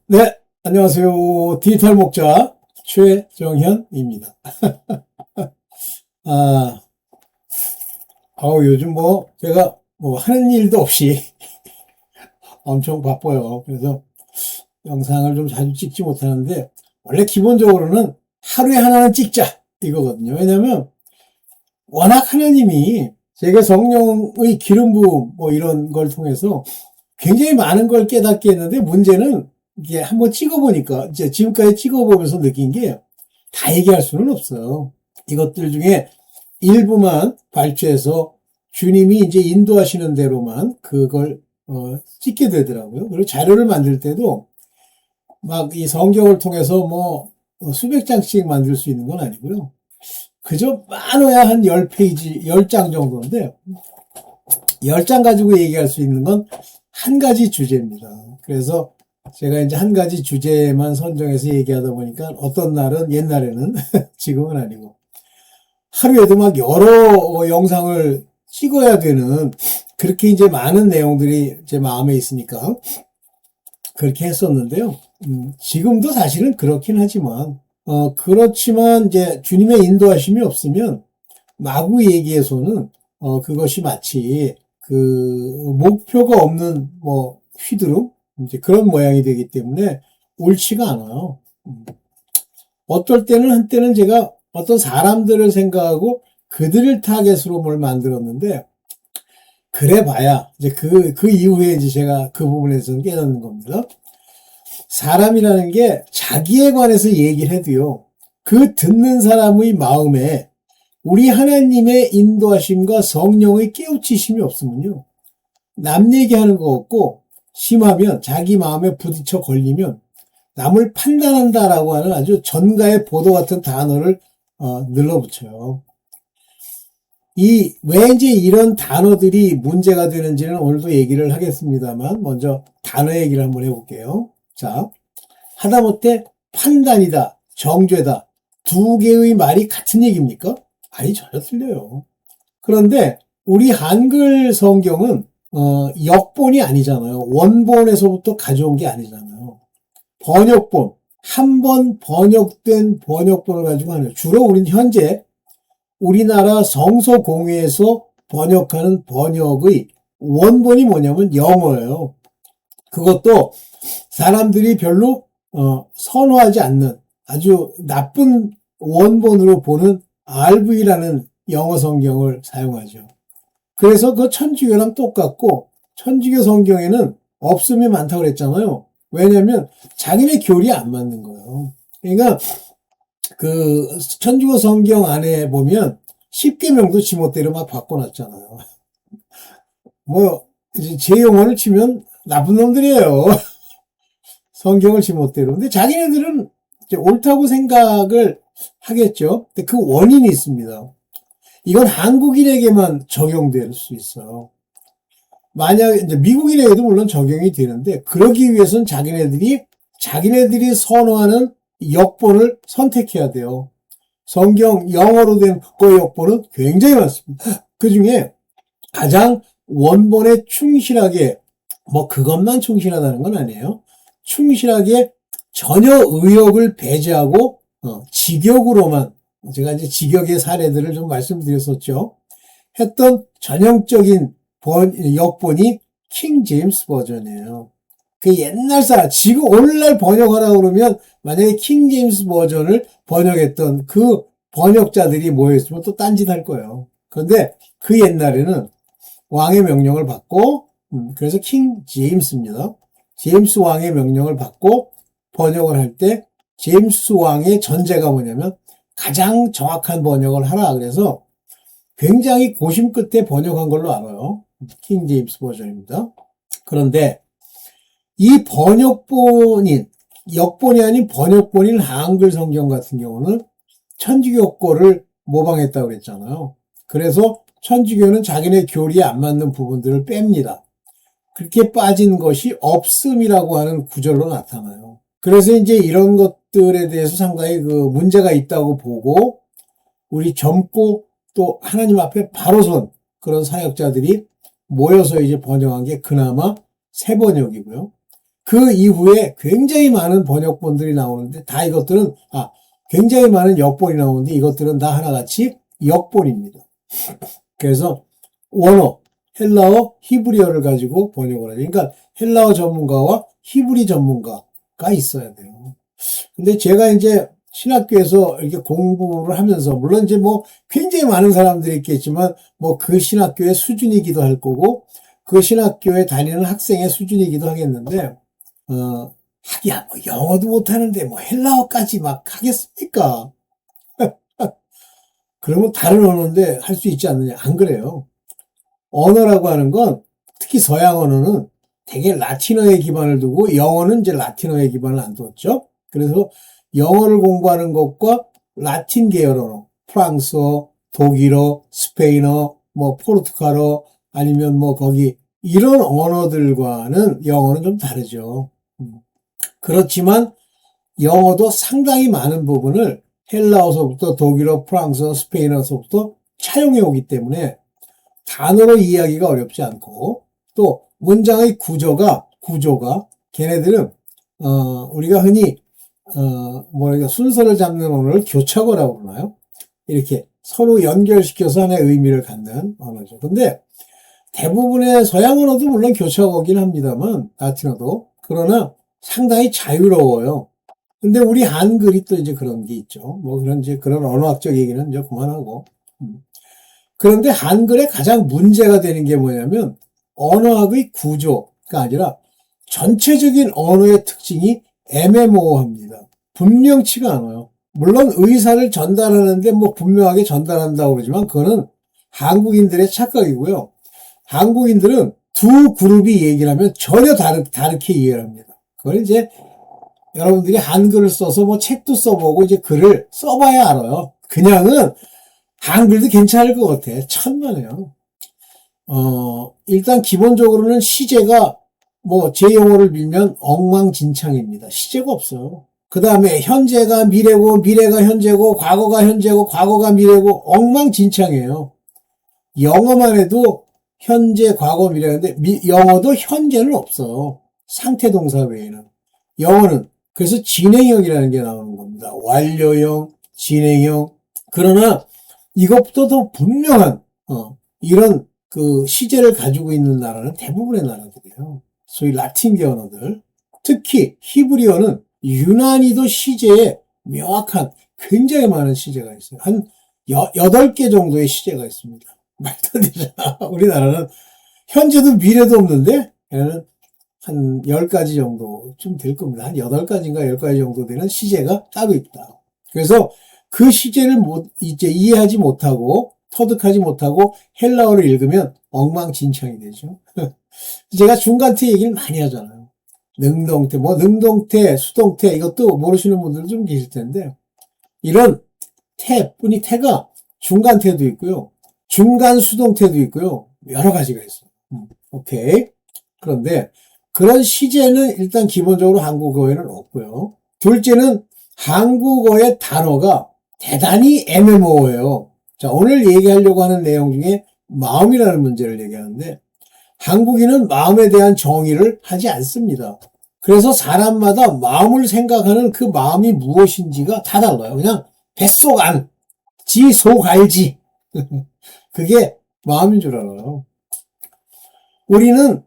네, 안녕하세요. 디지털 목자 최정현입니다. 아, 요즘 제가 하는 일도 없이 엄청 바빠요. 그래서 영상을 좀 자주 찍지 못하는데, 원래 기본적으로는 하루에 하나는 찍자 이거거든요. 왜냐면 워낙 하나님이 제가 성령의 기름 부음 이런 걸 통해서 굉장히 많은 걸 깨닫게 했는데, 문제는 이게 한번 찍어보니까 이제 지금까지 찍어보면서 느낀 게 다 얘기할 수는 없어요. 이것들 중에 일부만 발췌해서 주님이 이제 인도하시는 대로만 그걸 찍게 되더라고요. 그리고 자료를 만들 때도 막 이 성경을 통해서 수백 장씩 만들 수 있는 건 아니고요. 그저 많아야 한 10페이지, 10장 정도인데 10장 가지고 얘기할 수 있는 건 한 가지 주제입니다. 그래서 제가 이제 한 가지 주제만 선정해서 얘기하다 보니까 어떤 날은 옛날에는 지금은 아니고 하루에도 막 여러 영상을 찍어야 되는 그렇게 이제 많은 내용들이 제 마음에 있으니까 그렇게 했었는데요. 지금도 사실은 그렇긴 하지만 그렇지만 이제 주님의 인도하심이 없으면 마구 얘기해서는 그것이 마치 그 목표가 없는 휘두름 이제 그런 모양이 되기 때문에 옳지가 않아요. 어떨 때는 한때는 제가 어떤 사람들을 생각하고 그들을 타겟으로 뭘 만들었는데 그래 봐야 이제 그 이후에 이제 제가 그 부분에서는 깨닫는 겁니다. 사람이라는 게 자기에 관해서 얘기를 해도요. 그 듣는 사람의 마음에 우리 하나님의 인도하심과 성령의 깨우치심이 없으면요. 남 얘기하는 거 없고 심하면 자기 마음에 부딪혀 걸리면 남을 판단한다라고 하는 아주 전가의 보도 같은 단어를 늘러붙여요. 왜 이제 이런 단어들이 문제가 되는지는 오늘도 얘기를 하겠습니다만 먼저 단어 얘기를 한번 해볼게요. 자, 하다못해 판단이다, 정죄다 두 개의 말이 같은 얘기입니까? 아니 전혀 틀려요. 그런데 우리 한글 성경은 역본이 아니잖아요. 원본에서부터 가져온 게 아니잖아요. 번역본, 한 번 번역된 번역본을 가지고 하는 거예요. 주로 우리는 현재 우리나라 성서공회에서 번역하는 번역의 원본이 뭐냐면 영어예요. 그것도 사람들이 별로 선호하지 않는 아주 나쁜 원본으로 보는 RV라는 영어 성경을 사용하죠. 그래서 그 천주교랑 똑같고 천주교 성경에는 없음이 많다고 그랬잖아요. 왜냐하면 자기네 교리에 안 맞는 거예요. 그러니까 그 천주교 성경 안에 보면 10계명도 지멋대로 막 바꿔놨잖아요. 이제 제 용어를 치면 나쁜 놈들이에요. 성경을 지멋대로. 근데 자기네들은 이제 옳다고 생각을 하겠죠. 근데 그 원인이 있습니다. 이건 한국인에게만 적용될 수 있어요. 만약 이제 미국인에게도 물론 적용이 되는데 그러기 위해서는 자기네들이 선호하는 역본을 선택해야 돼요. 성경 영어로 된 그 역본은 굉장히 많습니다. 그 중에 가장 원본에 충실하게 그것만 충실하다는 건 아니에요. 충실하게 전혀 의역을 배제하고 직역으로만 제가 이제 직역의 사례들을 좀 말씀드렸었죠. 했던 전형적인 역본이 킹 제임스 버전이에요. 그 옛날 지금 오늘날 번역하라고 그러면 만약에 킹 제임스 버전을 번역했던 그 번역자들이 모여있으면 또 딴짓 할 거예요. 그런데 그 옛날에는 왕의 명령을 받고, 그래서 킹 제임스입니다. 제임스 왕의 명령을 받고 번역을 할 때 제임스 왕의 전제가 뭐냐면 가장 정확한 번역을 하라. 그래서 굉장히 고심 끝에 번역한 걸로 알아요. 킹 제임스 버전입니다. 그런데 이 역본이 아닌 번역본인 한글 성경 같은 경우는 천주교 거를 모방했다고 그랬잖아요. 그래서 천주교는 자기네 교리에 안 맞는 부분들을 뺍니다. 그렇게 빠진 것이 없음이라고 하는 구절로 나타나요. 그래서 이제 이런 것들에 대해서 상당히 그 문제가 있다고 보고 우리 젊고 또 하나님 앞에 바로 선 그런 사역자들이 모여서 이제 번역한 게 그나마 새 번역이고요. 그 이후에 굉장히 많은 번역본들이 나오는데 다 이것들은 굉장히 많은 역본이 나오는데 이것들은 다 하나같이 역본입니다. 그래서 원어, 헬라어, 히브리어를 가지고 번역을 하죠. 그러니까 헬라어 전문가와 히브리 전문가가 있어야 돼요. 근데 제가 이제 신학교에서 이렇게 공부를 하면서 물론 이제 뭐 굉장히 많은 사람들이 있겠지만 뭐 그 신학교의 수준이기도 할 거고 그 신학교에 다니는 학생의 수준이기도 하겠는데 하기야 뭐 영어도 못하는데 뭐 헬라어까지 막 하겠습니까? 그러면 다른 언어인데 할 수 있지 않느냐? 안 그래요. 언어라고 하는 건 특히 서양 언어는 되게 라틴어에 기반을 두고 영어는 이제 라틴어에 기반을 안 뒀죠. 그래서 영어를 공부하는 것과 라틴 계열 언어, 프랑스어, 독일어, 스페인어, 뭐 포르투갈어 아니면 뭐 거기 이런 언어들과는 영어는 좀 다르죠. 그렇지만 영어도 상당히 많은 부분을 헬라어서부터 독일어, 프랑스어, 스페인어서부터 차용해 오기 때문에 단어로 이해하기가 어렵지 않고 또 문장의 구조가 걔네들은 우리가 흔히 뭐랄까 순서를 잡는 언어를 교차어라고 그러나요? 이렇게 서로 연결시켜서 하나의 의미를 갖는 언어죠. 근데 대부분의 서양 언어도 물론 교차어긴 합니다만 라틴어도 그러나 상당히 자유로워요. 근데 우리 한글이 또 이제 그런 게 있죠. 뭐 그런 이제 그런 언어학적 얘기는 이제 그만하고. 그런데 한글에 가장 문제가 되는 게 뭐냐면 언어학의 구조가 아니라 전체적인 언어의 특징이 애매모호합니다. 분명치가 않아요. 물론 의사를 전달하는데 뭐 분명하게 전달한다고 그러지만 그거는 한국인들의 착각이고요. 한국인들은 두 그룹이 얘기를 하면 전혀 다르게 이해를 합니다. 그걸 이제 여러분들이 한글을 써서 뭐 책도 써보고 이제 글을 써봐야 알아요. 그냥은 한글도 괜찮을 것 같아. 천만에요. 일단 기본적으로는 시제가 뭐 제 용어를 빌면 엉망진창입니다. 시제가 없어요. 그 다음에 현재가 미래고 미래가 현재고 과거가 현재고 과거가 미래고 엉망진창이에요. 영어만 해도 현재, 과거, 미래인데 영어도 현재는 없어요. 상태동사 외에는. 영어는 그래서 진행형이라는 게 나오는 겁니다. 완료형, 진행형. 그러나 이것보다 더 분명한 이런 그 시제를 가지고 있는 나라는 대부분의 나라들이에요. 소위 라틴계 언어들. 특히 히브리어는 유난히도 시제에 명확한 굉장히 많은 시제가 있어요. 한 8개 정도의 시제가 있습니다. 말도 안 되잖아. 우리나라는 현재도 미래도 없는데 얘는 한 10가지 정도쯤 될 겁니다. 한 8가지인가 10가지 정도 되는 시제가 따로 있다. 그래서 그 시제를 이제 이해하지 못하고 터득하지 못하고 헬라어를 읽으면 엉망진창이 되죠. 제가 중간태 얘기를 많이 하잖아요. 능동태, 능동태, 수동태 이것도 모르시는 분들 좀 계실 텐데 이런 태가 중간태도 있고요. 중간 수동태도 있고요. 여러 가지가 있어요. 오케이. 그런데 그런 시제는 일단 기본적으로 한국어에는 없고요. 둘째는 한국어의 단어가 대단히 애매모호해요. 자, 오늘 얘기하려고 하는 내용 중에 마음이라는 문제를 얘기하는데 한국인은 마음에 대한 정의를 하지 않습니다. 그래서 사람마다 마음을 생각하는 그 마음이 무엇인지가 다 달라요. 그냥 뱃속 안, 지 속 알지. 그게 마음인 줄 알아요. 우리는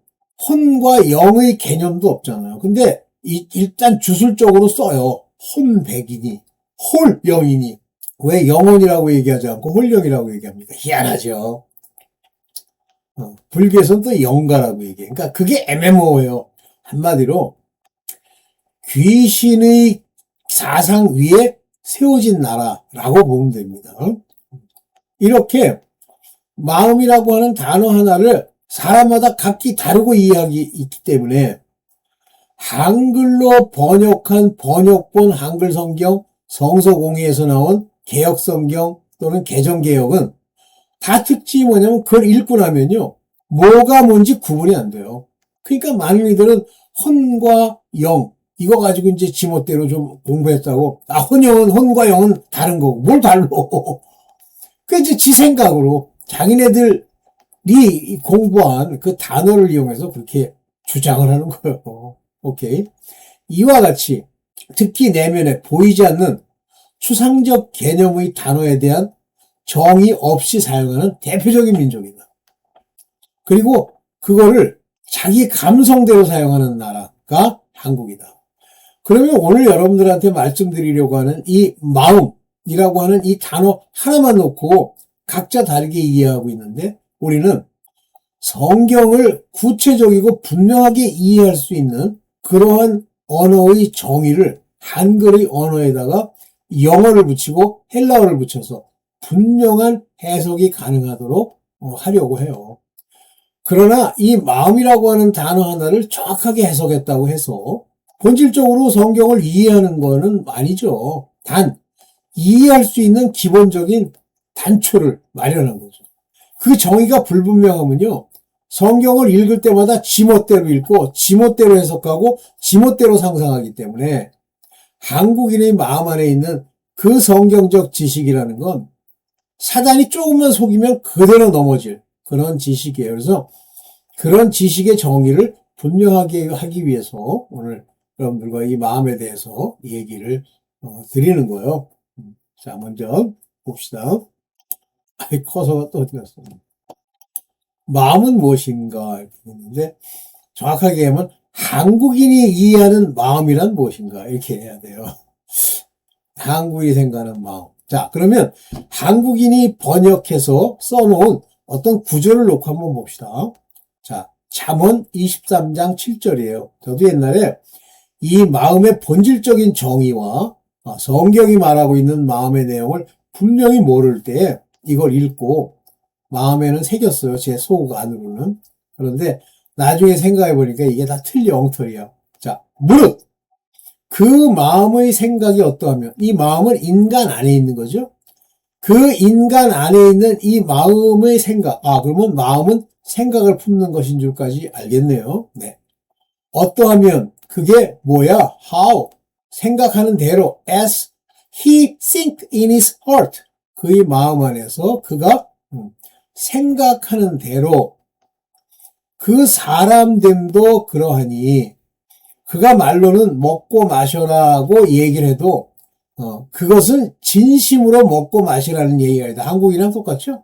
혼과 영의 개념도 없잖아요. 근데 일단 주술적으로 써요. 혼백이니, 홀영이니. 왜 영혼이라고 얘기하지 않고 홀영이라고 얘기합니까? 희한하죠. 불교에서는 또 영가라고 얘기해요. 그러니까 그게 애매모호해요. 한마디로 귀신의 사상 위에 세워진 나라라고 보면 됩니다. 이렇게 마음이라고 하는 단어 하나를 사람마다 각기 다르고 이해하기 있기 때문에 한글로 번역한 번역본 한글 성경, 성서공의에서 나온 개역 성경 또는 개정개역은 다 특징이 뭐냐면 그걸 읽고 나면요. 뭐가 뭔지 구분이 안 돼요. 그러니까 많은 이들은 혼과 영 이거 가지고 이제 지멋대로 좀 공부했다고 혼과 영은 다른 거고 뭘 달로 그 이제 지 생각으로 자기네들이 공부한 그 단어를 이용해서 그렇게 주장을 하는 거예요. 오케이. 이와 같이 특히 내면에 보이지 않는 추상적 개념의 단어에 대한 정의 없이 사용하는 대표적인 민족이다. 그리고 그거를 자기 감성대로 사용하는 나라가 한국이다. 그러면 오늘 여러분들한테 말씀드리려고 하는 이 마음이라고 하는 이 단어 하나만 놓고 각자 다르게 이해하고 있는데, 우리는 성경을 구체적이고 분명하게 이해할 수 있는 그러한 언어의 정의를 한글의 언어에다가 영어를 붙이고 헬라어를 붙여서 분명한 해석이 가능하도록 하려고 해요. 그러나 이 마음이라고 하는 단어 하나를 정확하게 해석했다고 해서 본질적으로 성경을 이해하는 거는 아니죠. 단 이해할 수 있는 기본적인 단초를 마련한 거죠. 그 정의가 불분명하면요, 성경을 읽을 때마다 지멋대로 읽고 지멋대로 해석하고 지멋대로 상상하기 때문에 한국인의 마음 안에 있는 그 성경적 지식이라는 건 사단이 조금만 속이면 그대로 넘어질 그런 지식이에요. 그래서 그런 지식의 정의를 분명하게 하기 위해서 오늘 여러분들과 이 마음에 대해서 얘기를 드리는 거예요. 자, 먼저 봅시다. 커서가 또 어디 갔어? 마음은 무엇인가 이렇게 했는데, 정확하게 하면 한국인이 이해하는 마음이란 무엇인가 이렇게 해야 돼요. 한국인이 생각하는 마음. 자, 그러면 한국인이 번역해서 써놓은 어떤 구절을 놓고 한번 봅시다. 자, 잠언 23장 7절이에요. 저도 옛날에 이 마음의 본질적인 정의와 성경이 말하고 있는 마음의 내용을 분명히 모를 때 이걸 읽고 마음에는 새겼어요. 제 속 안으로는. 그런데 나중에 생각해 보니까 이게 다 틀려, 엉터리야. 자, 무릇 그 마음의 생각이 어떠하면, 이 마음은 인간 안에 있는 거죠. 그 인간 안에 있는 이 마음의 생각, 그러면 마음은 생각을 품는 것인 줄까지 알겠네요. 네. 어떠하면 그게 뭐야? How? 생각하는 대로, as he think in his heart. 그의 마음 안에서 그가 생각하는 대로 그 사람됨도 그러하니, 그가 말로는 먹고 마셔라고 얘기를 해도 그것은 진심으로 먹고 마시라는 얘기가 아니다. 한국이랑 똑같죠?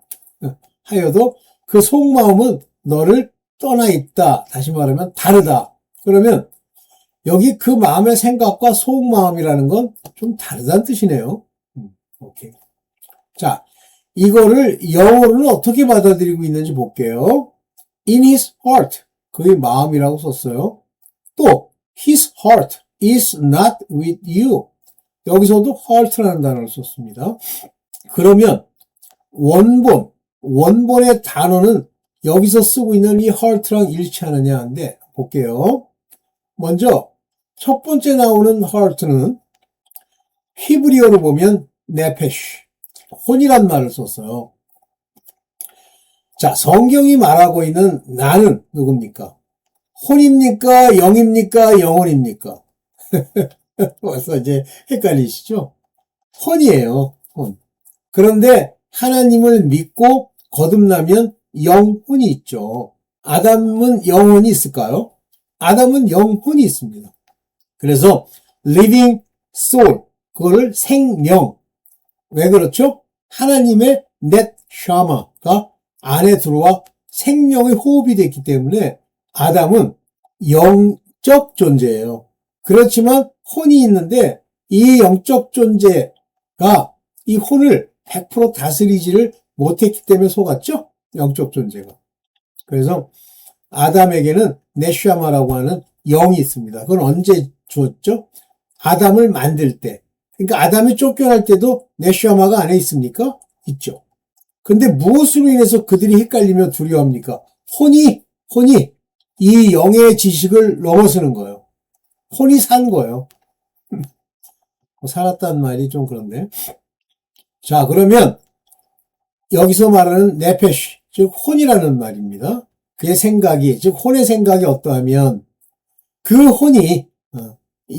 하여도 그 속마음은 너를 떠나 있다. 다시 말하면 다르다. 그러면 여기 그 마음의 생각과 속마음이라는 건 좀 다르다는 뜻이네요. 오케이. 자, 이거를 영어로는 어떻게 받아들이고 있는지 볼게요. In his heart, 그의 마음이라고 썼어요. 또 his heart is not with you. 여기서도 heart라는 단어를 썼습니다. 그러면 원본의 단어는 여기서 쓰고 있는 이 heart랑 일치하느냐 하는데 볼게요. 먼저 첫 번째 나오는 heart는 히브리어로 보면 네페쉬, 혼이란 말을 썼어요. 자, 성경이 말하고 있는 나는 누굽니까? 혼입니까? 영입니까? 영혼입니까? 벌써 이제 헷갈리시죠? 혼이에요, 혼. 그런데 하나님을 믿고 거듭나면 영혼이 있죠. 아담은 영혼이 있을까요? 아담은 영혼이 있습니다. 그래서 living soul, 그거를 생명. 왜 그렇죠? 하나님의 넷 샤마가 안에 들어와 생명의 호흡이 됐기 때문에 아담은 영적 존재예요. 그렇지만 혼이 있는데 이 영적 존재가 이 혼을 100% 다스리지를 못했기 때문에 속았죠? 영적 존재가. 그래서 아담에게는 네슈아마라고 하는 영이 있습니다. 그건 언제 주었죠? 아담을 만들 때. 그러니까 아담이 쫓겨날 때도 네슈아마가 안에 있습니까? 있죠. 근데 무엇으로 인해서 그들이 헷갈리며 두려워합니까? 혼이 이 영의 지식을 넘어서는 거예요. 혼이 산 거예요. 살았다는 말이 좀 그런데. 자, 그러면 여기서 말하는 네페쉬, 즉 혼이라는 말입니다. 그의 생각이, 즉 혼의 생각이 어떠하면 그 혼이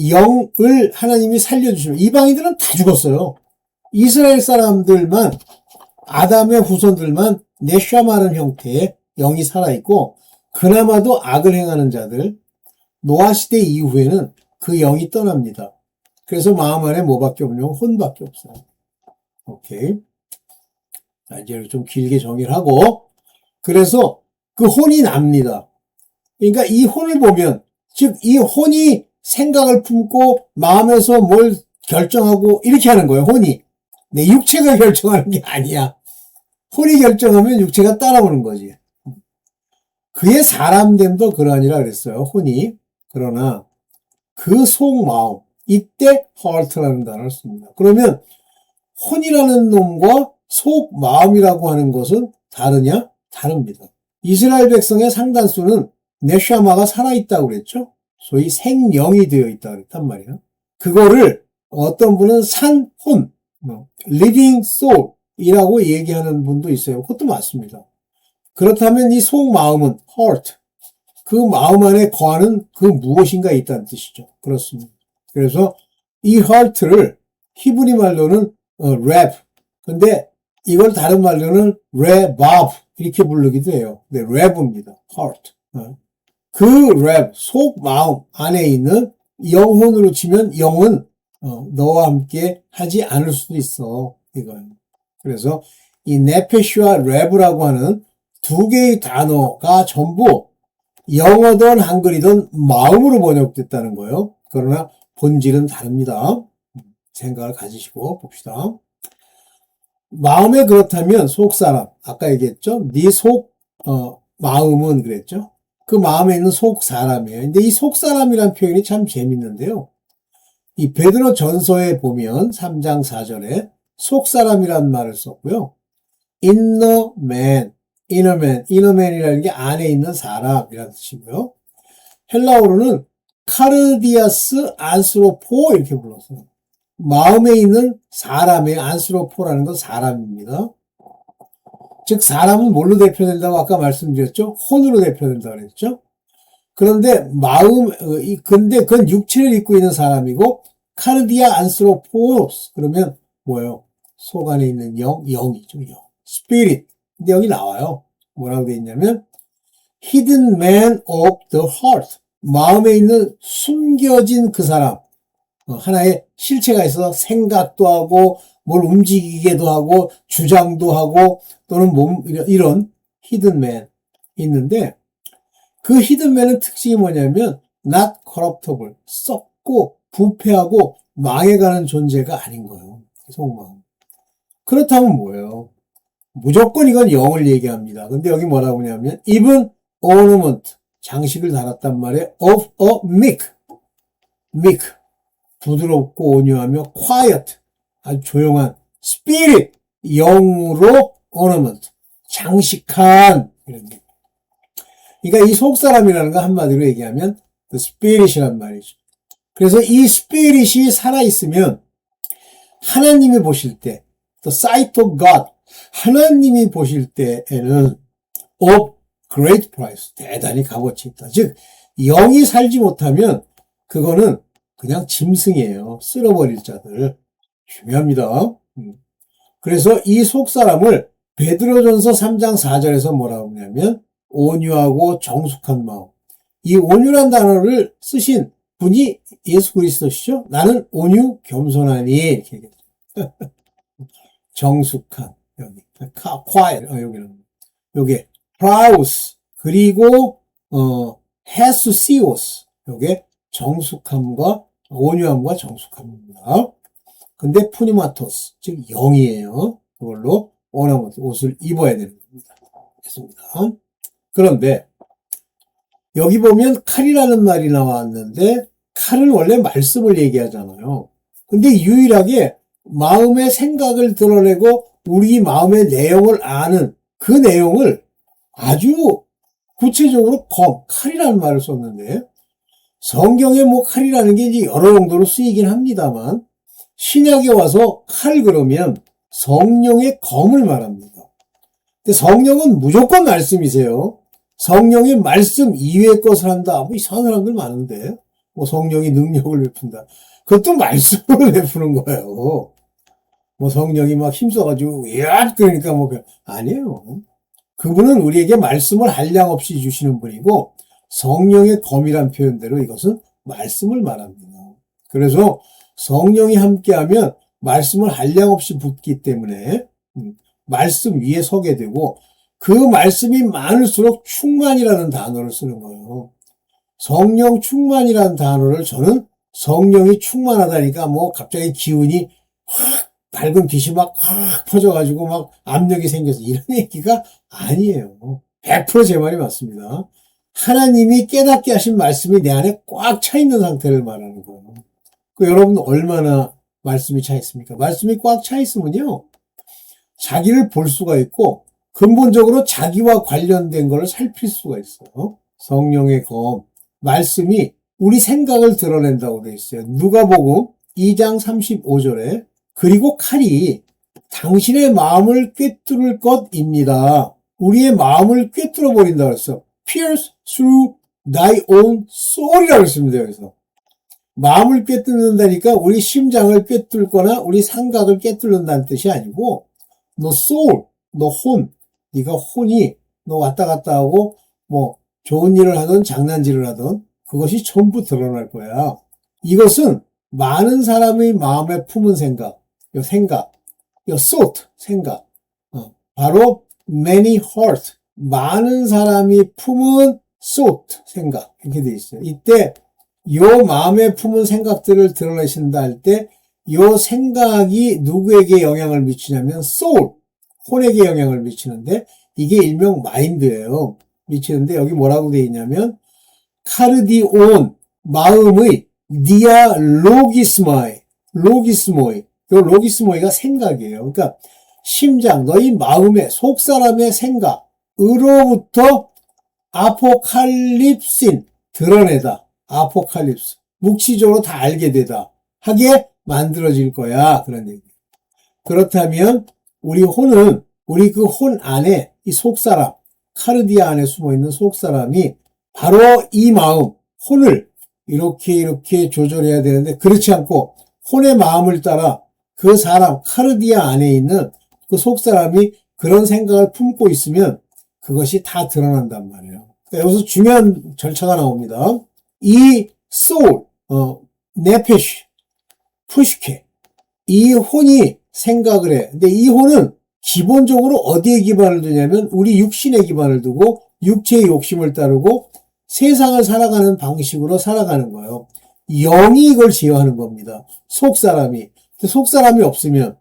영을 하나님이 살려주시면, 이방인들은 다 죽었어요. 이스라엘 사람들만, 아담의 후손들만 네샤마라는 형태의 영이 살아있고, 그나마도 악을 행하는 자들, 노아 시대 이후에는 그 영이 떠납니다. 그래서 마음 안에 뭐밖에 없냐면 혼밖에 없어요. 오케이. 자, 이제 좀 길게 정의를 하고, 그래서 그 혼이 납니다. 그러니까 이 혼을 보면, 즉, 이 혼이 생각을 품고 마음에서 뭘 결정하고 이렇게 하는 거예요, 혼이. 내 육체가 결정하는 게 아니야. 혼이 결정하면 육체가 따라오는 거지. 그의 사람됨도 그러하니라 그랬어요, 혼이. 그러나 그 속마음, 이때 heart라는 단어를 씁니다. 그러면 혼이라는 놈과 속마음이라고 하는 것은 다르냐? 다릅니다. 이스라엘 백성의 상단수는 네샤마가 살아있다고 그랬죠? 소위 생령이 되어 있다고 그랬단 말이에요. 그거를 어떤 분은 산혼, living soul이라고 얘기하는 분도 있어요. 그것도 맞습니다. 그렇다면 이 속마음은 heart, 그 마음 안에 거하는 그 무엇인가 있다는 뜻이죠. 그렇습니다. 그래서 이 heart를 히브리 말로는 랩, 근데 이걸 다른 말로는 레밥 이렇게 부르기도 해요. 네, 랩입니다. heart. 그 랩, 속 마음 안에 있는 영혼으로 치면 영은 너와 함께 하지 않을 수도 있어. 이거예요. 그래서 이 네페시와 랩이라고 하는 두 개의 단어가 전부 영어든 한글이든 마음으로 번역됐다는 거예요. 그러나 본질은 다릅니다. 생각을 가지시고 봅시다. 마음에 그렇다면 속사람, 아까 얘기했죠? 네 마음은 그랬죠? 그 마음에 있는 속사람이에요. 근데 이 속사람이라는 표현이 참 재밌는데요. 이 베드로 전서에 보면 3장 4절에 속사람이라는 말을 썼고요. inner man이라는 게 안에 있는 사람이라는 뜻이고요. 헬라어로는 카르디아스 안스로포 이렇게 불렀어요. 마음에 있는 사람의 안스로포라는 건 사람입니다. 즉 사람은 뭘로 대표된다고 아까 말씀드렸죠? 혼으로 대표된다고 그랬죠? 그런데 근데 그건 육체를 입고 있는 사람이고 카르디아 안스로포스 그러면 뭐예요? 속 안에 있는 영이죠. 영. 스피릿. 근데 여기 나와요. 뭐라고 되어 있냐면 hidden man of the heart. 마음에 있는 숨겨진 그 사람. 하나의 실체가 있어서 생각도 하고 뭘 움직이게도 하고 주장도 하고 또는 이런 hidden man 있는데 그 hidden man의 특징이 뭐냐면 not corruptible. 썩고 부패하고 망해가는 존재가 아닌 거예요. 속마음. 그렇다면 뭐예요? 무조건 이건 영을 얘기합니다. 근데 여기 뭐라고 하냐면 even ornament 장식을 달았단 말이에요. of a meek 부드럽고 온유하며 quiet 아주 조용한 spirit 영으로 ornament 장식한 이런 게. 그러니까 이 속사람이라는 거 한마디로 얘기하면 the spirit이란 말이죠. 그래서 이 spirit이 살아있으면 하나님이 보실 때 the sight of God 하나님이 보실 때에는 of great price 대단히 값어치 있다. 즉 영이 살지 못하면 그거는 그냥 짐승이에요. 쓸어버릴 자들. 중요합니다. 그래서 이 속사람을 베드로전서 3장 4절에서 뭐라고 하냐면 온유하고 정숙한 마음. 이 온유란 단어를 쓰신 분이 예수 그리스도시죠. 나는 온유 겸손하니 이렇게 얘기했죠. 정숙한 여기 quiet 여기는 요게 praus 그리고 헤수시오스 요게 정숙함과 온유함과 정숙함입니다. 근데 푸니마토스 즉 영이에요. 그걸로 오나모스 옷을 입어야 되는 겁니다. 됐습니다. 그런데 여기 보면 칼이라는 말이 나왔는데 칼은 원래 말씀을 얘기하잖아요. 근데 유일하게 마음의 생각을 드러내고 우리 마음의 내용을 아는 그 내용을 아주 구체적으로 칼이라는 말을 썼는데 성경에 뭐 칼이라는 게 이제 여러 용도로 쓰이긴 합니다만 신약에 와서 칼 그러면 성령의 검을 말합니다. 근데 성령은 무조건 말씀이세요. 성령의 말씀 이외의 것을 한다. 뭐 이상한 사람들 많은데 뭐 성령이 능력을 베푼다. 그것도 말씀으로 베푸는 거예요. 뭐 성령이 막 힘써가지고 야 그러니까 뭐 아니에요. 그분은 우리에게 말씀을 한량 없이 주시는 분이고 성령의 검이란 표현대로 이것은 말씀을 말합니다. 그래서 성령이 함께하면 말씀을 한량없이 붙기 때문에 말씀 위에 서게 되고 그 말씀이 많을수록 충만이라는 단어를 쓰는 거예요. 성령 충만이라는 단어를 저는 성령이 충만하다니까 뭐 갑자기 기운이 확 밝은 빛이 막 확 퍼져가지고 막 압력이 생겨서 이런 얘기가 아니에요. 100% 제 말이 맞습니다. 하나님이 깨닫게 하신 말씀이 내 안에 꽉 차 있는 상태를 말하는 거예요. 여러분 얼마나 말씀이 차 있습니까? 말씀이 꽉 차 있으면요. 자기를 볼 수가 있고 근본적으로 자기와 관련된 것을 살필 수가 있어요. 성령의 검, 말씀이 우리 생각을 드러낸다고 되어 있어요. 누가복음 2장 35절에 그리고 칼이 당신의 마음을 꿰뚫을 것입니다. 우리의 마음을 꿰뚫어 버린다고 했어요. Pierce through thy own soul이라고 했습니다. 여기서. 마음을 꿰뚫는다니까 우리 심장을 꿰뚫거나 우리 생각을 꿰뚫는다는 뜻이 아니고 너 soul, 너 혼, 네가 혼이 너 왔다 갔다 하고 뭐 좋은 일을 하든 장난질을 하든 그것이 전부 드러날 거야. 이것은 많은 사람의 마음에 품은 생각, 요 thought, 생각. 바로 many heart, 많은 사람이 품은 thought, 생각. 이렇게 돼 있어요. 이때 요 마음에 품은 생각들을 드러내신다 할 때 요 생각이 누구에게 영향을 미치냐면 soul, 혼에게 영향을 미치는데 이게 일명 마인드예요. 미치는데 여기 뭐라고 돼 있냐면 카르디온, 마음의 디아 로기스모이, 요 로기스모이가 생각이에요. 그러니까 심장, 너희 마음의 속 사람의 생각으로부터 아포칼립신, 드러내다. 아포칼립스, 묵시적으로 다 알게 되다. 하게 만들어질 거야. 그런 얘기. 그렇다면 우리 혼은 우리 그 혼 안에 이 속사람, 카르디아 안에 숨어있는 속사람이 바로 이 마음, 혼을 이렇게 조절해야 되는데 그렇지 않고 혼의 마음을 따라 그 사람, 카르디아 안에 있는 그 속사람이 그런 생각을 품고 있으면 그것이 다 드러난단 말이에요. 그러니까 여기서 중요한 절차가 나옵니다. 이 soul, 네페쉬, 푸시케, 이 혼이 생각을 해. 근데 이 혼은 기본적으로 어디에 기반을 두냐면 우리 육신에 기반을 두고 육체의 욕심을 따르고 세상을 살아가는 방식으로 살아가는 거예요. 영이 이걸 제어하는 겁니다. 속사람이. 속사람이 없으면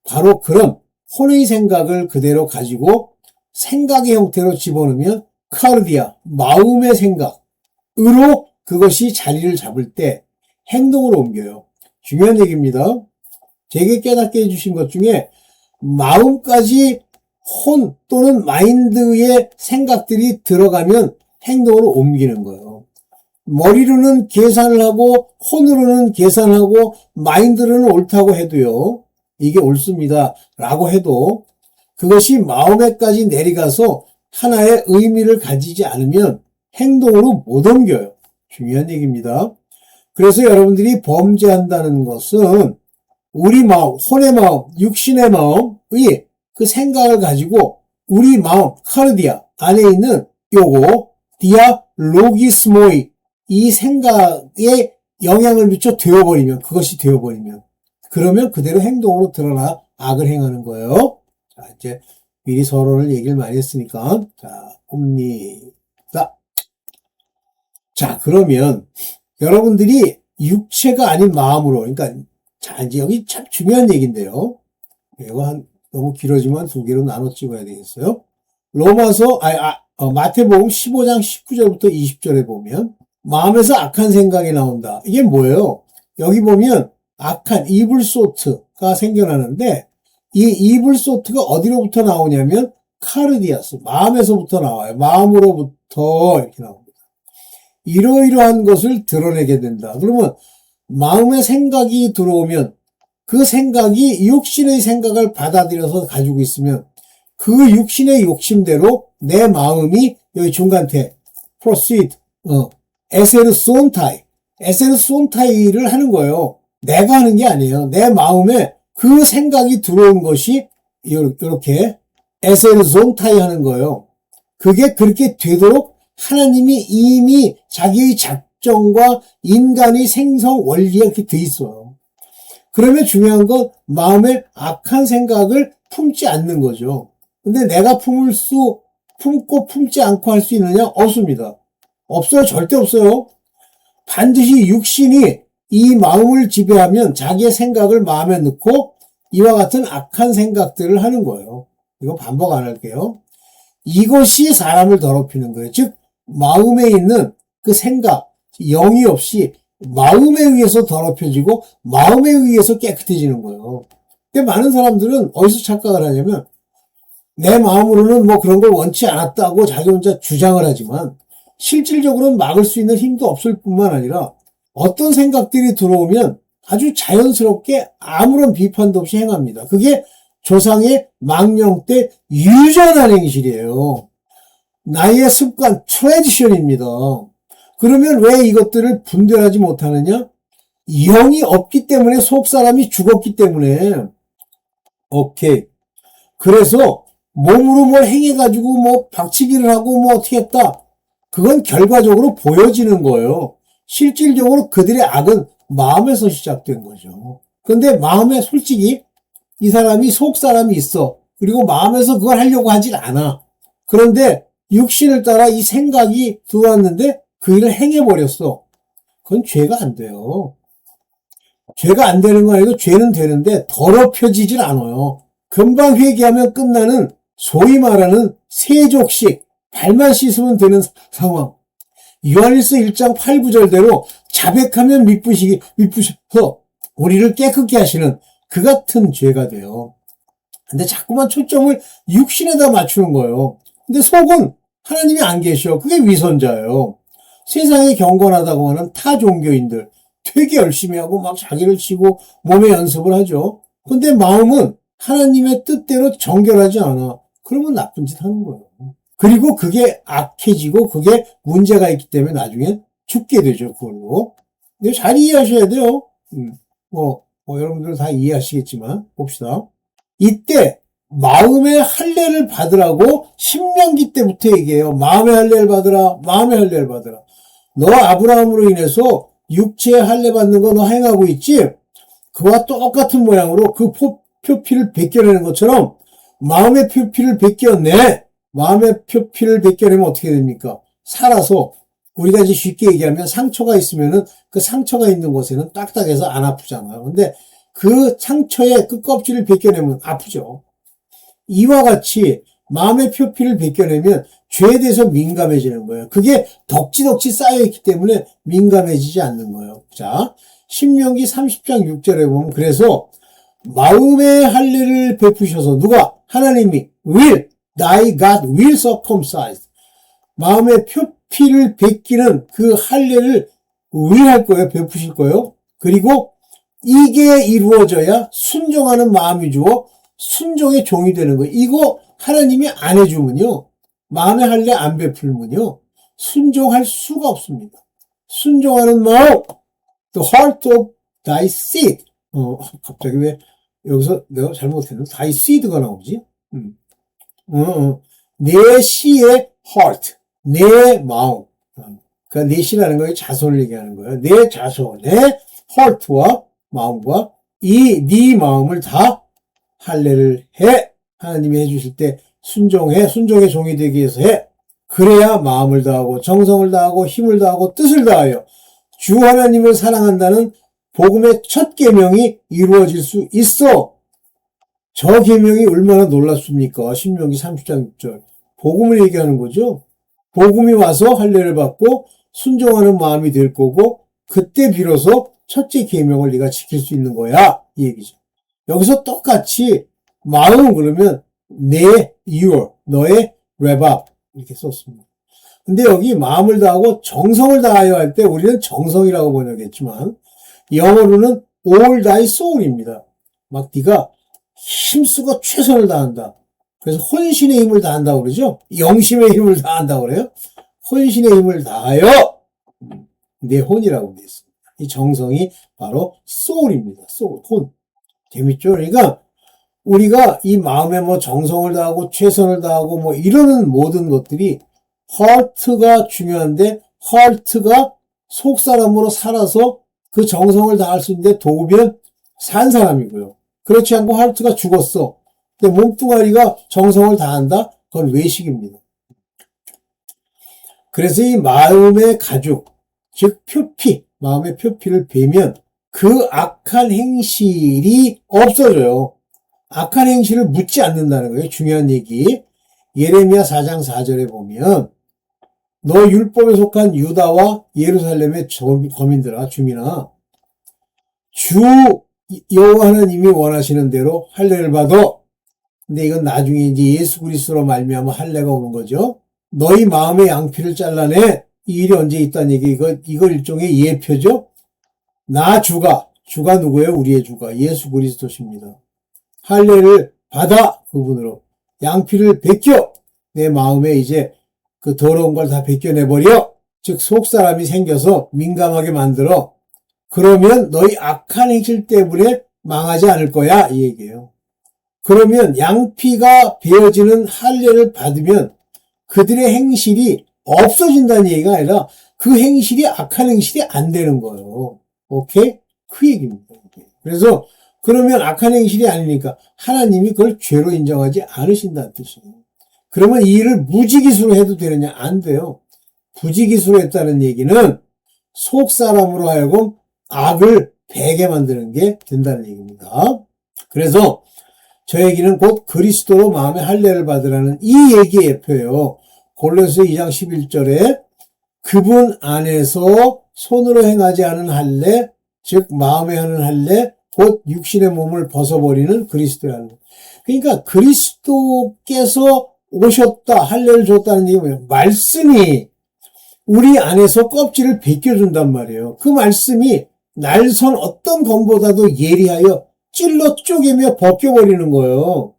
바로 그런 혼의 생각을 그대로 가지고 생각의 형태로 집어넣으면 카르디아, 마음의 생각으로 그것이 자리를 잡을 때 행동으로 옮겨요. 중요한 얘기입니다. 되게 깨닫게 해주신 것 중에 마음까지 혼 또는 마인드의 생각들이 들어가면 행동으로 옮기는 거예요. 머리로는 계산을 하고 혼으로는 계산하고 마인드로는 옳다고 해도요. 이게 옳습니다 라고 해도 그것이 마음에까지 내려가서 하나의 의미를 가지지 않으면 행동으로 못 옮겨요. 중요한 얘기입니다. 그래서 여러분들이 범죄한다는 것은 우리 마음, 혼의 마음, 육신의 마음의 그 생각을 가지고 우리 마음, 카르디아 안에 있는 요거 디아 로기스모이 이 생각에 영향을 미쳐 되어버리면 그것이 되어버리면 그러면 그대로 행동으로 드러나 악을 행하는 거예요. 자, 이제 미리 서론을 얘기를 많이 했으니까 자, 봅니다. 자, 그러면 여러분들이 육체가 아닌 마음으로 그러니까 자, 이제 여기 참 중요한 얘기인데요. 이거 너무 길어지면 두 개로 나눠 찍어야 되겠어요. 마태복음 15장 19절부터 20절에 보면 마음에서 악한 생각이 나온다. 이게 뭐예요? 여기 보면 악한 이블 소트가 생겨나는데 이 이블 소트가 어디로부터 나오냐면 카르디아스, 마음에서부터 나와요. 마음으로부터 이렇게 나옵니다. 이러이러한 것을 드러내게 된다. 그러면 마음의 생각이 들어오면 그 생각이 육신의 생각을 받아들여서 가지고 있으면 그 육신의 욕심대로 내 마음이 여기 중간태 proceed, 에세르손타이를 하는 거예요. 내가 하는 게 아니에요. 내 마음에 그 생각이 들어온 것이 이렇게 에세르손타이 하는 거예요. 그게 그렇게 되도록 하나님이 이미 자기의 작정과 인간의 생성 원리가 이렇게 돼 있어요. 그러면 중요한 건 마음에 악한 생각을 품지 않는 거죠. 근데 내가 품고 품지 않고 할 수 있느냐? 없습니다. 없어요. 절대 없어요. 반드시 육신이 이 마음을 지배하면 자기의 생각을 마음에 넣고 이와 같은 악한 생각들을 하는 거예요. 이거 반복 안 할게요. 이것이 사람을 더럽히는 거예요. 즉 마음에 있는 그 생각, 영이 없이 마음에 의해서 더럽혀지고 마음에 의해서 깨끗해지는 거예요. 근데 많은 사람들은 어디서 착각을 하냐면 내 마음으로는 뭐 그런 걸 원치 않았다고 자기 혼자 주장을 하지만 실질적으로는 막을 수 있는 힘도 없을 뿐만 아니라 어떤 생각들이 들어오면 아주 자연스럽게 아무런 비판도 없이 행합니다. 그게 조상의 망령 때 유전한 행실이에요. 나의 습관, 트래디션입니다. 그러면 왜 이것들을 분별하지 못하느냐? 영이 없기 때문에 속 사람이 죽었기 때문에. 오케이. 그래서 몸으로 뭘 행해가지고 뭐 박치기를 하고 뭐 어떻게 했다. 그건 결과적으로 보여지는 거예요. 실질적으로 그들의 악은 마음에서 시작된 거죠. 그런데 마음에 솔직히 이 사람이 속 사람이 있어. 그리고 마음에서 그걸 하려고 하질 않아. 그런데 육신을 따라 이 생각이 들어왔는데 그 일을 행해버렸어. 그건 죄가 안 돼요. 죄가 안 되는 건 아니고 죄는 되는데 더럽혀지질 않아요. 금방 회개하면 끝나는 소위 말하는 세족식, 발만 씻으면 되는 상황. 요한일서 1장 8, 9절대로 자백하면 미쁘셔서 우리를 깨끗게 하시는 그 같은 죄가 돼요. 근데 자꾸만 초점을 육신에다 맞추는 거예요. 근데 속은 하나님이 안 계셔. 그게 위선자예요. 세상에 경건하다고 하는 타 종교인들 되게 열심히 하고 막 자기를 치고 몸에 연습을 하죠. 근데 마음은 하나님의 뜻대로 정결하지 않아. 그러면 나쁜 짓 하는 거예요. 그리고 그게 악해지고 그게 문제가 있기 때문에 나중에 죽게 되죠, 그걸로. 근데 잘 이해하셔야 돼요. 여러분들 다 이해하시겠지만, 봅시다. 이때, 마음의 할례를 받으라고 신명기 때부터 얘기해요. 마음의 할례를 받으라, 마음의 할례를 받으라. 너 아브라함으로 인해서 육체의 할례 받는 거 너 행하고 있지? 그와 똑같은 모양으로 그 표피를 벗겨내는 것처럼 마음의 표피를 벗겨내. 마음의 표피를 벗겨내면 어떻게 됩니까? 살아서 우리가 이제 쉽게 얘기하면 상처가 있으면은 그 상처가 있는 곳에는 딱딱해서 안 아프잖아요. 근데 그 상처의 끝껍질을 벗겨내면 아프죠. 이와 같이 마음의 표피를 벗겨내면 죄에 대해서 민감해지는 거예요. 그게 덕지덕지 쌓여있기 때문에 민감해지지 않는 거예요. 자, 신명기 30장 6절에 보면 그래서 마음의 할례를 베푸셔서 누가? 하나님이 will, thy God will circumcise. 마음의 표피를 베끼는 그 할례를 will 할 거예요. 베푸실 거예요. 그리고 이게 이루어져야 순종하는 마음이 주어 순종의 종이 되는 거예요. 이거 하나님이 안 해주면요. 마음의 할례 안 베풀면요. 순종할 수가 없습니다. 순종하는 마음, the heart of thy seed. 갑자기 왜 여기서 내가 잘못했는데 thy seed가 나오지? 내 씨의 heart, 내 마음. 그러니까 내 씨라는 거에 자손을 얘기하는 거예요. 내 자손의 heart와 마음과 네 마음을 다 할례를 해. 하나님이 해주실 때 순종해. 순종의 종이 되기 위해서 해. 그래야 마음을 다하고 정성을 다하고 힘을 다하고 뜻을 다하여 주 하나님을 사랑한다는 복음의 첫 계명이 이루어질 수 있어. 저 계명이 얼마나 놀랍습니까? 신명기 30장 6절. 복음을 얘기하는 거죠. 복음이 와서 할례를 받고 순종하는 마음이 될 거고 그때 비로소 첫째 계명을 네가 지킬 수 있는 거야. 이 얘기죠. 여기서 똑같이 마음은 그러면 너의 레밥 이렇게 썼습니다. 근데 여기 마음을 다하고 정성을 다하여 할 때 우리는 정성이라고 번역했지만 영어로는 all thy soul입니다. 막 네가 힘쓰고 최선을 다한다. 그래서 혼신의 힘을 다한다고 그러죠. 영심의 힘을 다한다고 그래요. 혼신의 힘을 다하여 내 혼이라고 되어 있습니다. 이 정성이 바로 soul입니다. soul, 혼. 재밌죠? 그러니까 우리가 이 마음에 뭐 정성을 다하고 최선을 다하고 뭐 이러는 모든 것들이 heart가 중요한데 heart가 속 사람으로 살아서 그 정성을 다할 수 있는데 도우면 산 사람이고요. 그렇지 않고 heart가 죽었어. 근데 몸뚱아리가 정성을 다한다? 그건 외식입니다. 그래서 이 마음의 가죽, 즉 표피, 마음의 표피를 베면 그 악한 행실이 없어져요. 악한 행실을 묻지 않는다는 거예요. 중요한 얘기. 예레미야 4장 4절에 보면 너 율법에 속한 유다와 예루살렘의 거민들아, 주민아, 주 여호와 하나님이 원하시는 대로 할례를 받아. 근데 이건 나중에 이제 예수 그리스도로 말미암아 할례가 오는 거죠. 너희 마음의 양피를 잘라내. 이 일이 언제 있다는 얘기. 이거 일종의 예표죠. 나 주가 누구예요? 우리의 주가 예수 그리스도십니다. 할례를 받아 그분으로 양피를 벗겨 내 마음에 이제 그 더러운 걸 다 벗겨내버려. 즉 속사람이 생겨서 민감하게 만들어. 그러면 너희 악한 행실 때문에 망하지 않을 거야 이 얘기예요. 그러면 양피가 베어지는 할례를 받으면 그들의 행실이 없어진다는 얘기가 아니라 그 행실이 악한 행실이 안 되는 거예요. 오케이? 그 얘기입니다. 그래서 그러면 악한 행실이 아니니까 하나님이 그걸 죄로 인정하지 않으신다는 뜻이에요. 그러면 이 일을 무지기수로 해도 되느냐? 안 돼요. 부지기수로 했다는 얘기는 속 사람으로 하여금 악을 배게 만드는 게 된다는 얘기입니다. 그래서 저 얘기는 곧 그리스도로 마음의 할례를 받으라는 이 얘기의 표예요. 골로새 2장 11절에 그분 안에서 손으로 행하지 않은 할례, 즉 마음에 하는 할례, 곧 육신의 몸을 벗어버리는 그리스도의 할례. 그러니까 그리스도께서 오셨다, 할례를 줬다는 얘기가 뭐예요? 말씀이 우리 안에서 껍질을 벗겨준단 말이에요. 그 말씀이 날선 어떤 검보다도 예리하여 찔러 쪼개며 벗겨버리는 거예요.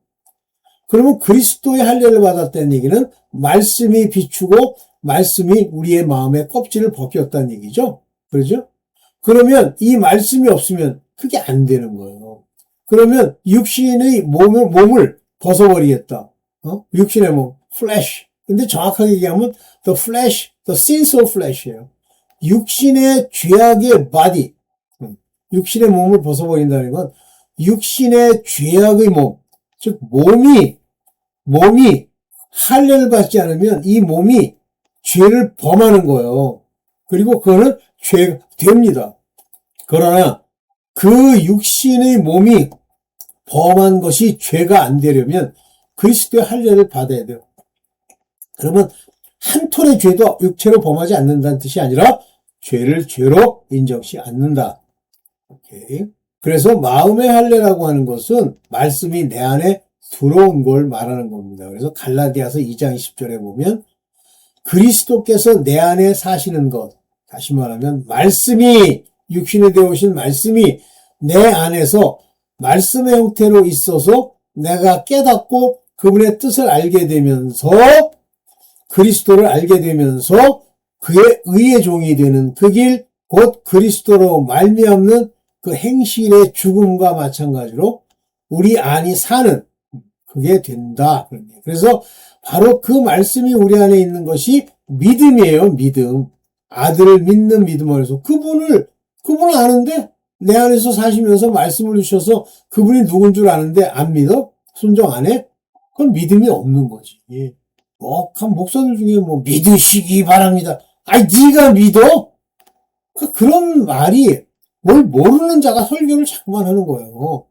그러면 그리스도의 할례를 받았다는 얘기는 말씀이 비추고 말씀이 우리의 마음의 껍질을 벗겼다는 얘기죠. 그렇죠? 그러면 이 말씀이 없으면 그게 안 되는 거예요. 그러면 육신의 몸을 벗어버리겠다. 육신의 몸, flesh. 근데 정확하게 얘기하면 the flesh, the sins of flesh예요. 육신의 죄악의 body, 육신의 몸을 벗어버린다는 건 육신의 죄악의 몸, 즉 몸이 할례를 받지 않으면 이 몸이 죄를 범하는 거예요. 그리고 그거는 죄가 됩니다. 그러나 그 육신의 몸이 범한 것이 죄가 안 되려면 그리스도의 할례를 받아야 돼요. 그러면 한 톨의 죄도 육체로 범하지 않는다는 뜻이 아니라 죄를 죄로 인정시 않는다. 오케이. 그래서 마음의 할례라고 하는 것은 말씀이 내 안에 들어온 걸 말하는 겁니다. 그래서 갈라디아서 2장 20절에 보면 그리스도께서 내 안에 사시는 것, 다시 말하면 말씀이 육신에 되어 오신 말씀이 내 안에서 말씀의 형태로 있어서 내가 깨닫고 그분의 뜻을 알게 되면서 그리스도를 알게 되면서 그의 의의 종이 되는 그 길, 곧 그리스도로 말미암는 그 행실의 죽음과 마찬가지로 우리 안이 사는 그게 된다. 그래서 바로 그 말씀이 우리 안에 있는 것이 믿음이에요. 믿음. 아들을 믿는 믿음으로서 그분을 아는데 내 안에서 사시면서 말씀을 주셔서 그분이 누군 줄 아는데 안 믿어? 순종 안 해? 그건 믿음이 없는 거지. 한 목사들 중에 뭐 믿으시기 바랍니다. 아니 네가 믿어? 그런 말이 뭘 모르는 자가 설교를 자꾸만 하는 거예요.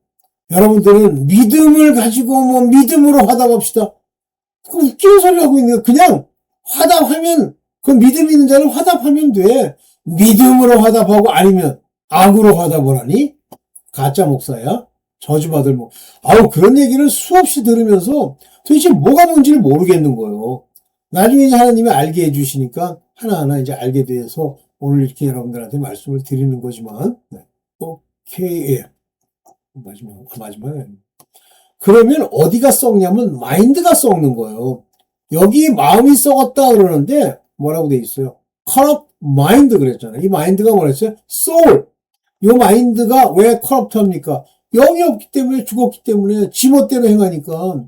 여러분들은 믿음을 가지고 뭐 믿음으로 화답합시다. 그 웃기는 소리 하고 있는 거예요. 그냥 화답하면 그 믿음 있는 자는 화답하면 돼. 믿음으로 화답하고 아니면 악으로 화답을 하니? 가짜 목사야? 저주받을 목. 그런 얘기를 수없이 들으면서 도대체 뭐가 뭔지를 모르겠는 거예요. 나중에 이제 하나님이 알게 해주시니까 하나하나 이제 알게 돼서 오늘 이렇게 여러분들한테 말씀을 드리는 거지만, 오케이. 마지막에. 그러면 어디가 썩냐면 마인드가 썩는 거예요. 여기 마음이 썩었다 그러는데 뭐라고 돼 있어요? corrupt mind 그랬잖아요. 이 마인드가 뭐랬어요? soul. 이 마인드가 왜 corrupt합니까? 영이 없기 때문에 죽었기 때문에 지멋대로 행하니까.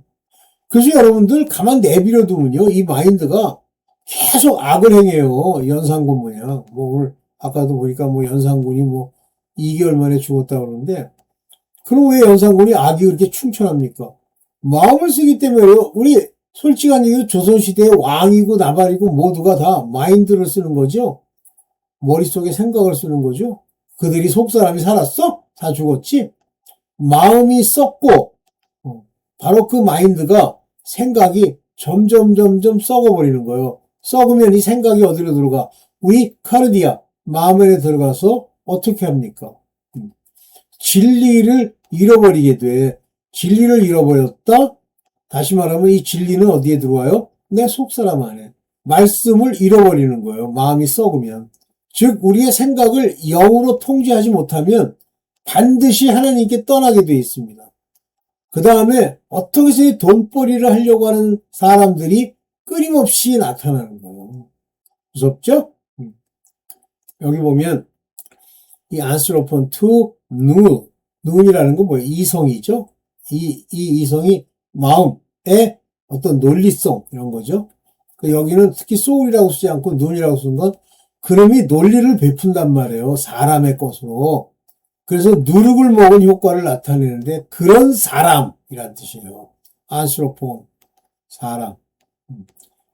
그래서 여러분들 가만 내버려 두면요. 이 마인드가 계속 악을 행해요. 연산군 뭐냐. 뭐 오늘 아까도 보니까 뭐 연산군이 뭐 2개월 만에 죽었다 그러는데 그럼 왜 연산군이 악이 그렇게 충천합니까? 마음을 쓰기 때문에요. 우리 솔직한 얘기로 조선시대의 왕이고 나발이고 모두가 다 마인드를 쓰는 거죠. 머릿속에 생각을 쓰는 거죠. 그들이 속 사람이 살았어? 다 죽었지? 마음이 썩고 바로 그 마인드가 생각이 점점 썩어버리는 거예요. 썩으면 이 생각이 어디로 들어가? 우리 카르디아 마음에 들어가서 어떻게 합니까? 진리를 잃어버리게 돼. 진리를 잃어버렸다? 다시 말하면 이 진리는 어디에 들어와요? 내 속사람 안에. 말씀을 잃어버리는 거예요. 마음이 썩으면. 즉 우리의 생각을 영으로 통제하지 못하면 반드시 하나님께 떠나게 돼 있습니다. 그 다음에 어떻게 해서 돈벌이를 하려고 하는 사람들이 끊임없이 나타나는 거예요. 무섭죠? 여기 보면 이 안스로폰 투 눈이라는 건 뭐예요? 이성이죠. 이 이성이 마음의 어떤 논리성 이런 거죠. 여기는 특히 소울이라고 쓰지 않고 눈이라고 쓴 건 그놈이 논리를 베푼단 말이에요. 사람의 것으로. 그래서 누룩을 먹은 효과를 나타내는데 그런 사람이란 뜻이에요. 안스로폰 사람.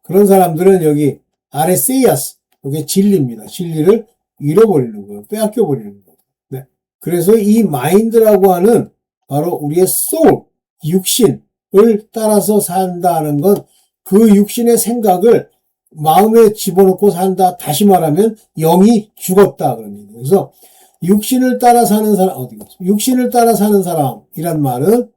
그런 사람들은 여기 아레세이아스 이게 진리입니다. 진리를 잃어버리는 거예요. 빼앗겨버리는 거예요. 네. 그래서 이 마인드라고 하는 바로 우리의 소울, 육신을 따라서 산다는 건 그 육신의 생각을 마음에 집어넣고 산다. 다시 말하면 영이 죽었다. 그런 얘기예요. 그래서 육신을 따라 사는 사람, 육신을 따라 사는 사람이란 말은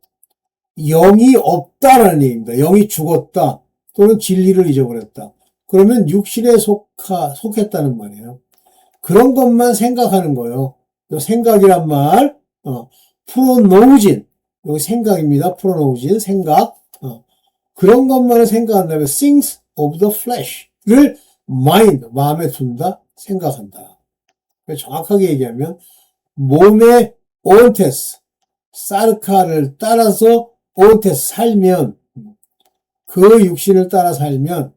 영이 없다라는 얘기입니다. 영이 죽었다. 또는 진리를 잊어버렸다. 그러면 육신에 속했다는 말이에요. 그런 것만 생각하는 거예요. 생각이란 말, 프로노우진. 여기 생각입니다. 프로노우진, 생각. 그런 것만을 생각한다면 things of the flesh를 mind, 마음에 둔다, 생각한다. 정확하게 얘기하면 몸의 온테스, 사르카를 따라서 온테스 살면 그 육신을 따라 살면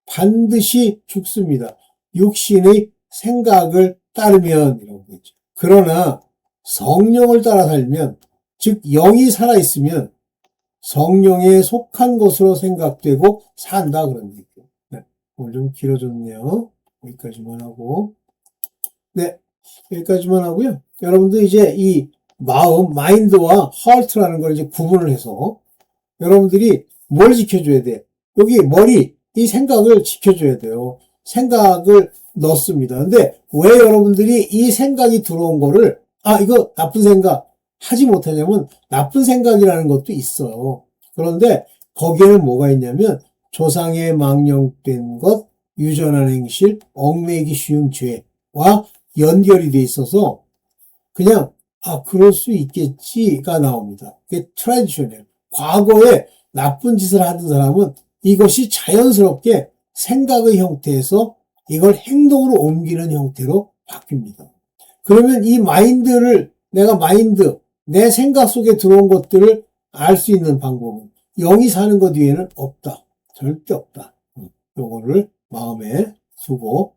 반드시 죽습니다. 육신의 생각을 따르면 이라고 했죠. 그러나 성령을 따라 살면 즉 영이 살아있으면 성령에 속한 것으로 생각되고 산다 그런 얘기예요. 네, 오늘 좀 길어졌네요. 여기까지만 하고 네, 여기까지만 하고요. 여러분들 이제 이 마음, 마인드와 하트라는 걸 이제 구분을 해서 여러분들이 뭘 지켜줘야 돼? 여기 머리, 이 생각을 지켜줘야 돼요. 생각을 넣습니다. 근데 왜 여러분들이 이 생각이 들어온 거를 이거 나쁜 생각 하지 못하냐면 나쁜 생각이라는 것도 있어요. 그런데 거기에는 뭐가 있냐면 조상의 망령된 것, 유전한 행실, 얽매이기 쉬운 죄와 연결이 돼 있어서 그냥 그럴 수 있겠지가 나옵니다. 그게 트래디셔널. 과거에 나쁜 짓을 하던 사람은 이것이 자연스럽게 생각의 형태에서 이걸 행동으로 옮기는 형태로 바뀝니다. 그러면 이 마인드를 내 생각 속에 들어온 것들을 알 수 있는 방법은 영이 사는 것 외에는 없다. 절대 없다. 요거를 마음에 두고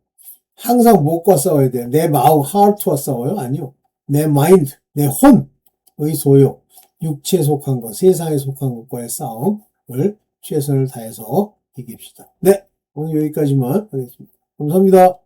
항상 무엇과 싸워야 돼요? 내 마음, 하트와 싸워요? 아니요. 내 마인드, 내 혼의 소용, 육체에 속한 것, 세상에 속한 것과의 싸움을 최선을 다해서 이깁시다. 네, 오늘 여기까지만 하겠습니다. 감사합니다.